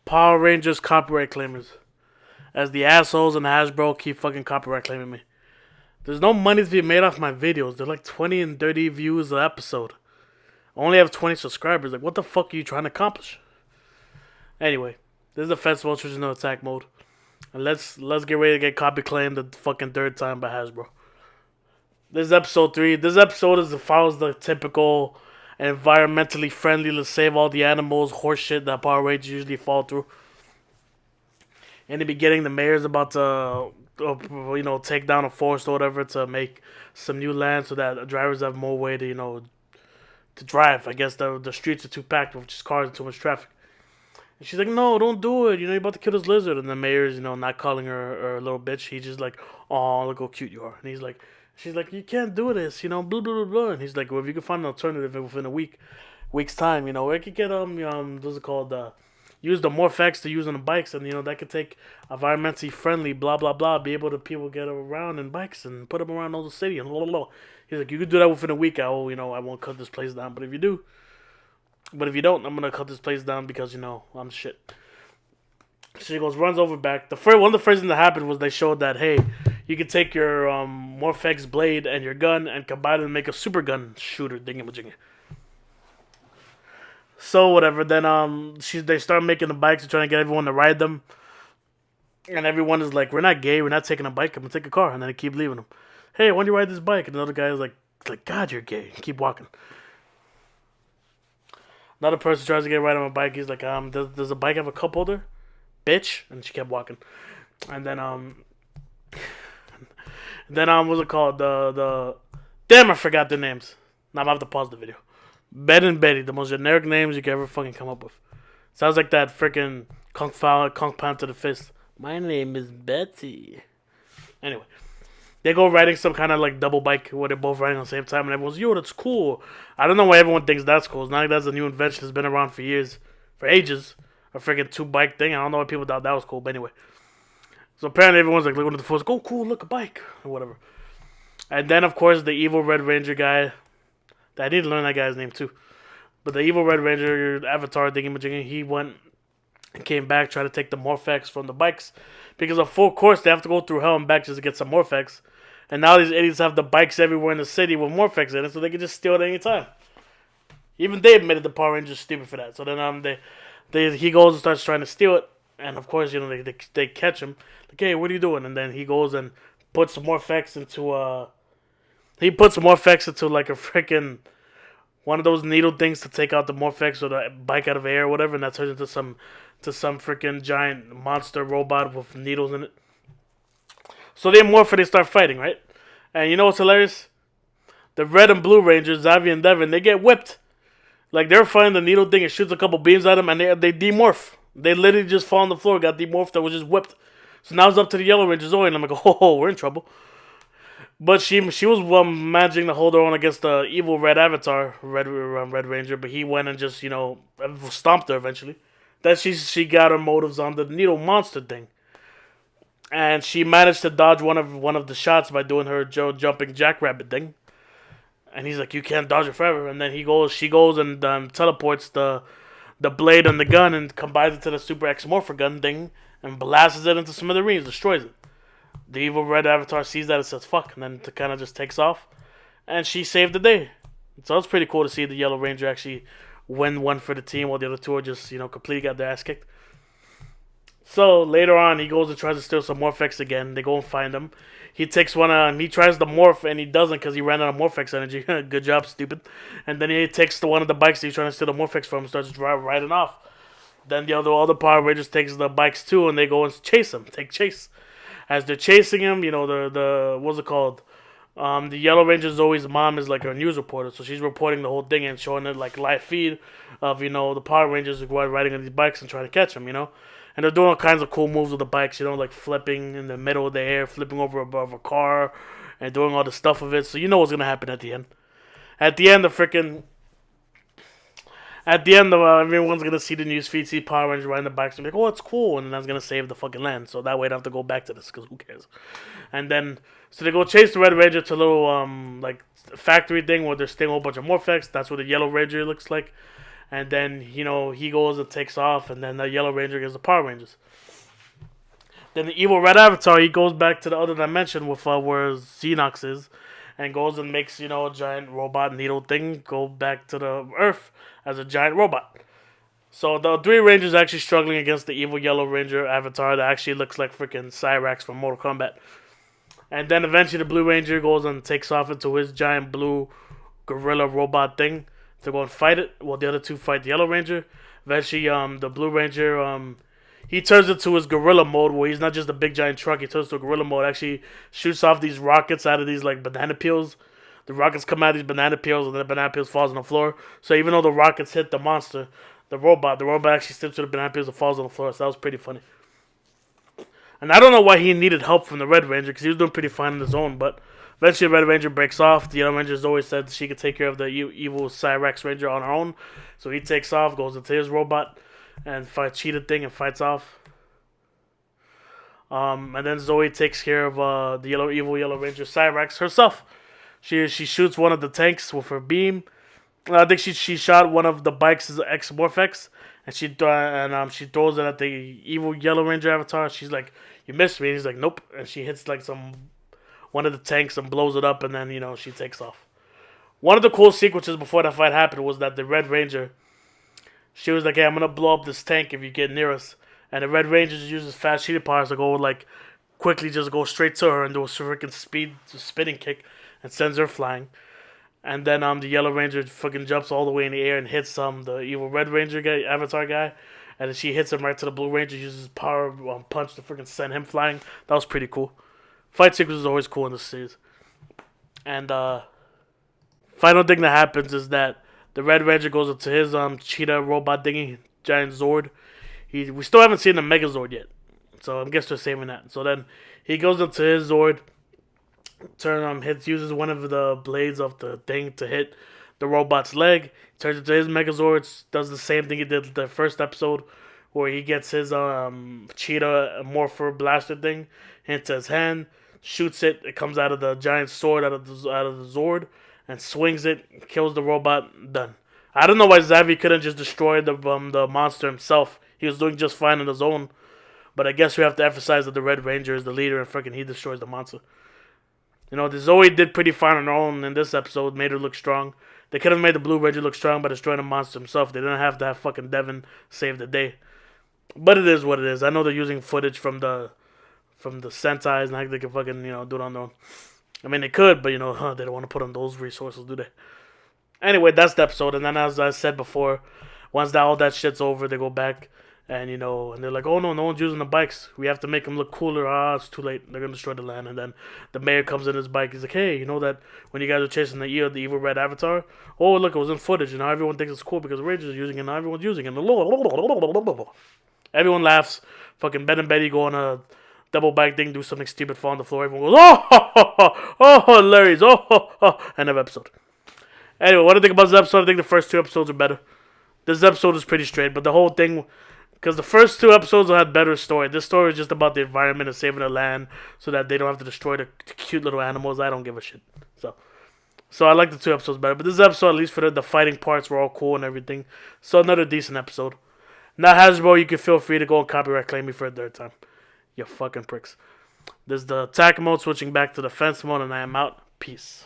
Power Rangers copyright claimers. As the assholes and Hasbro keep fucking copyright claiming me. There's no money to be made off my videos. They're like 20 and 30 views an episode. I only have 20 subscribers. Like, what the fuck are you trying to accomplish? Anyway, this is the festival traditional attack mode. And let's get ready to get copy claimed the fucking third time by Hasbro. This is episode 3. This episode follows the typical environmentally friendly, let's save all the animals, horseshit that Power Rangers usually fall through. In the beginning, the mayor's about to, take down a forest or whatever to make some new land so that drivers have more way to, to drive. I guess the streets are too packed with just cars and too much traffic. And she's like, no, don't do it. You're about to kill this lizard. And the mayor's, not calling her a little bitch. He's just like, oh, look how cute you are. And she's like, you can't do this, blah, blah, blah, blah. And he's like, well, if you can find an alternative within a week's time, I could get, what's it called, use the Morph-X to use on the bikes. And, that could take environmentally friendly, blah, blah, blah, be able to people get around in bikes and put them around all the city and blah, blah, blah. He's like, you could do that within a week. I won't cut this place down. But if you don't, I'm going to cut this place down because, I'm shit. She runs over back. One of the first things that happened was they showed that, hey, you could take your Morph-X blade and your gun and combine it and make a super gun shooter thingamajiggy. So whatever. Then they start making the bikes and trying to get everyone to ride them. And everyone is like, we're not gay. We're not taking a bike. I'm going to take a car. And then they keep leaving them. Hey, why don't you ride this bike? And the other guy is like, God, you're gay. Keep walking. Another person tries to get right on a bike. He's like, does the bike have a cup holder? Bitch. And she kept walking. And then, what's it called? Damn, I forgot their names. Now I'm going to have to pause the video. Ben and Betty, the most generic names you can ever fucking come up with. Sounds like that freaking Kung Pound to the fist. My name is Betty. Anyway. They go riding some kind of like double bike where they're both riding at the same time, and everyone's, yo, that's cool. I don't know why everyone thinks that's cool. It's not like that's a new invention that's been around for ages. A freaking 2-bike thing. I don't know why people thought that was cool, but anyway. So apparently everyone's like looking at the photos, like, oh, cool, look, a bike, or whatever. And then, of course, the evil Red Ranger guy. I need to learn that guy's name, too. But the evil Red Ranger, your avatar thingy-majiggy, he went and came back, trying to take the Morph-X from the bikes. Because of full course, they have to go through hell and back just to get some Morph-X. And now these idiots have the bikes everywhere in the city with Morph-X in it, so they can just steal it any time. Even they admitted the Power Rangers stupid for that. So then he goes and starts trying to steal it, and of course they catch him. Like, hey, what are you doing? And then he goes and puts some Morph-X into like a freaking one of those needle things to take out the Morph-X or the bike out of air or whatever, and that turns into some freaking giant monster robot with needles in it. So they morph and they start fighting, right? And you know what's hilarious? The red and blue Rangers, Xavier and Devin, they get whipped. Like, they're fighting the needle thing, it shoots a couple beams at them, and they demorph. They literally just fall on the floor, got demorphed, and was just whipped. So now it's up to the Yellow Ranger Zoe, and I'm like, oh, we're in trouble. But she was managing to hold her own against the evil red avatar, Red Ranger, but he went and just, stomped her eventually. Then she got her motives on the needle monster thing. And she managed to dodge one of the shots by doing her jumping jackrabbit thing. And he's like, you can't dodge it forever. And then she goes and teleports the blade and the gun and combines it to the Super X Morpher gun thing and blasts it into smithereens, destroys it. The evil red avatar sees that and says, fuck, and then it kind of just takes off. And she saved the day. So it's pretty cool to see the Yellow Ranger actually win one for the team while the other two are just, completely got their ass kicked. So later on, he goes and tries to steal some Morph-X again. They go and find him. He takes one, he tries to morph, and he doesn't because he ran out of Morph-X energy. Good job, stupid. And then he takes one of the bikes that he's trying to steal the Morph-X from and starts riding off. Then the other Power Rangers takes the bikes too, and they go and chase him. Take chase. As they're chasing him, what's it called? The Yellow Ranger Zoe's mom is like a news reporter, so she's reporting the whole thing and showing it like live feed of, the Power Rangers who are riding on these bikes and trying to catch him, And they're doing all kinds of cool moves with the bikes, like flipping in the middle of the air, flipping over above a car, and doing all the stuff of it. So you know what's going to happen at the end. At the end, everyone's going to see the news feed, see Power Rangers riding the bikes, and be like, oh, it's cool. And then that's going to save the fucking land. So that way I don't have to go back to this, because who cares? And then, so they go chase the Red Ranger to a little, factory thing where they're stealing a whole bunch of Morph-X. That's what the Yellow Ranger looks like. And then, he goes and takes off, and then the Yellow Ranger gets the Power Rangers. Then the evil Red Avatar, he goes back to the other dimension with where Xenox is, and goes and makes, a giant robot needle thing go back to the Earth as a giant robot. So the three Rangers actually struggling against the evil Yellow Ranger Avatar that actually looks like freaking Cyrax from Mortal Kombat. And then eventually the Blue Ranger goes and takes off into his giant blue gorilla robot thing to go and fight it, while the other two fight the Yellow Ranger. Eventually, the Blue Ranger, he turns into his gorilla mode, where he's not just a big giant truck. He turns to a gorilla mode. Actually, shoots off these rockets out of these like banana peels. The rockets come out of these banana peels, and then the banana peels falls on the floor. So even though the rockets hit the monster, the robot actually slips to the banana peels and falls on the floor. So that was pretty funny. And I don't know why he needed help from the Red Ranger, because he was doing pretty fine on his own. But eventually, the Red Ranger breaks off. The Yellow Ranger has always said she could take care of the evil Cyrax Ranger on her own. So he takes off, goes into his robot, and fights Cheetah Thing and fights off. And then Zoe takes care of the evil Yellow Ranger Cyrax herself. She shoots one of the tanks with her beam. I think she shot one of the bikes' Morph-X, and she throws it at the evil Yellow Ranger Avatar. She's like, "You missed me." And he's like, "Nope." And she hits like one of the tanks and blows it up, and then she takes off. One of the cool sequences before that fight happened was that the Red Ranger, she was like, "Hey, I'm gonna blow up this tank if you get near us." And the Red Ranger just uses fast cheetah powers to go quickly just go straight to her and do a freaking spinning kick and sends her flying. And then the Yellow Ranger fucking jumps all the way in the air and hits the evil Red Ranger guy, Avatar guy. And then she hits him right to the Blue Ranger, uses power punch to freaking send him flying. That was pretty cool. Fight sequence is always cool in this series. And final thing that happens is that the Red Ranger goes into his cheetah robot thingy, giant Zord. We still haven't seen the Megazord yet, so I guess they're saving that. So then he goes into his Zord, uses one of the blades of the thing to hit the robot's leg, turns into his Megazord, does the same thing he did in the first episode, where he gets his cheetah morpher blaster thing into his hand, shoots it, it comes out of the giant sword out of the Zord, and swings it, kills the robot, done. I don't know why Xavi couldn't just destroy the monster himself. He was doing just fine on his own. But I guess we have to emphasize that the Red Ranger is the leader and freaking he destroys the monster. The Zoe did pretty fine on her own in this episode, made her look strong. They could have made the Blue Ranger look strong by destroying the monster himself. They didn't have to have fucking Devin save the day. But it is what it is. I know they're using footage from the Sentais, and I think they can fucking, do it on their own. I mean, they could, but, they don't want to put on those resources, do they? Anyway, that's the episode. And then, as I said before, once all that shit's over, they go back. And, and they're like, "Oh, no one's using the bikes. We have to make them look cooler." It's too late. They're going to destroy the land. And then the mayor comes in his bike. He's like, "Hey, you know that when you guys are chasing the evil Red Avatar? Oh, look, it was in footage. And now everyone thinks it's cool because the Rangers are using it. And now everyone's using it." Everyone laughs. Fucking Ben and Betty go on a double bike thing, do something stupid, fall on the floor. Everyone goes, "Oh, hilarious. Oh." End of episode. Anyway, what do I think about this episode? I think the first two episodes are better. This episode is pretty straight, but the whole thing... Because the first two episodes had better story. This story is just about the environment and saving the land so that they don't have to destroy the cute little animals. I don't give a shit. So I like the two episodes better. But this episode, at least for the fighting parts, were all cool and everything. So another decent episode. Now, Hasbro, you can feel free to go and copyright claim me for a third time. You fucking pricks. There's the attack mode, switching back to defense mode, and I am out. Peace.